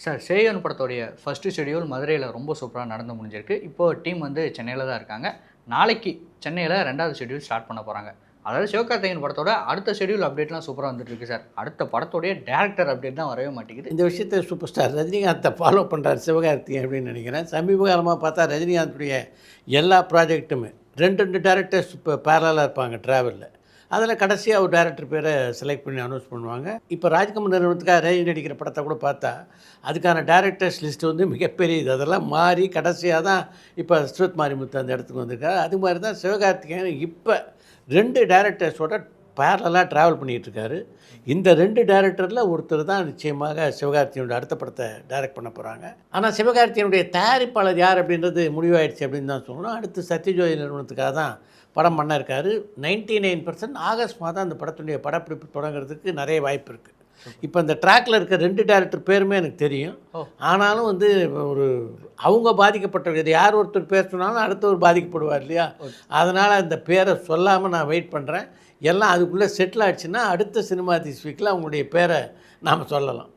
Sir Seyon படத்தோடைய first schedule மதுரையில் ரொம்ப சூப்பராக நடந்து முடிஞ்சிருக்கு. இப்போ டீம் வந்து சென்னையில் தான் இருக்காங்க. நாளைக்கு சென்னையில் 2வது ஷெட்யூல் ஸ்டார்ட் பண்ண போகிறாங்க. அதாவது சிவகார்த்திகேயன் படத்தோட அடுத்த ஷெட்யூல் அப்டேட்லாம் சூப்பராக வந்துட்டு இருக்கு சார். அடுத்த படத்தோடைய டேரக்டர் அப்டேட் தான் வரவே மாட்டேங்குது. இந்த விஷயத்தை சூப்பர் ஸ்டார் ரஜினிகாந்தை ஃபாலோ பண்ணுறாரு சிவகார்த்திகேயன் அப்படின்னு நினைக்கிறேன். சமீப காலமாக பார்த்தா ரஜினிகாந்துடைய எல்லா ப்ராஜெக்ட்டுமே 2 டேரக்டர்ஸ் இப்போ பேரலாக இருப்பாங்க ட்ராவலில். அதில் கடைசியாக ஒரு டேரக்டர் பேரை செலக்ட் பண்ணி அனௌன்ஸ் பண்ணுவாங்க. இப்போ ராஜ்கமல் நிறுவனத்துக்காக ரஜினி நடிக்கிற படத்தை கூட பார்த்தா அதுக்கான டேரக்டர்ஸ் லிஸ்ட்டு வந்து மிகப்பெரியது. அதெல்லாம் மாறி கடைசியாக தான் இப்போ ஸ்ருத் மாரிமுத்து அந்த இடத்துக்கு வந்திருக்காரு. அது மாதிரி தான் சிவகார்த்திகேயன் இப்போ 2 டேரக்டர்ஸோட பேரலாக ட்ராவல் பண்ணிகிட்ருக்காரு. இந்த 2 டேரக்டரில் ஒருத்தர் தான் நிச்சயமாக சிவகார்த்திகேயனோட அடுத்த படத்தை டைரக்ட் பண்ண போகிறாங்க. ஆனால் சிவகார்த்திகேயனுடைய தயாரிப்பாளர் யார் அப்படின்றது முடிவாயிடுச்சு அப்படின்னு தான் சொல்லணும். அடுத்து சத்யஜோதி நிறுவனத்துக்காக தான் படம் பண்ண இருக்காரு. 99% ஆகஸ்ட் மாதம் அந்த படத்துடைய படப்பிடிப்பு தொடங்குறதுக்கு நிறைய வாய்ப்பு இருக்குது. இப்போ இந்த ட்ராக்கில் இருக்க 2 டேரக்டர் பேருமே எனக்கு தெரியும். ஆனாலும் வந்து ஒரு அவங்க பாதிக்கப்பட்டவர், இது யார் ஒருத்தர் பேர் சொன்னாலும் அடுத்தவர் பாதிக்கப்படுவார் இல்லையா? அதனால் அந்த பேரை சொல்லாமல் நான் வெயிட் பண்ணுறேன். எல்லாம் அதுக்குள்ளே செட்டில் ஆகிடுச்சுன்னா அடுத்த சினிமா திஸ் வீக்கில் அவங்களுடைய பேரை நாம் சொல்லலாம்.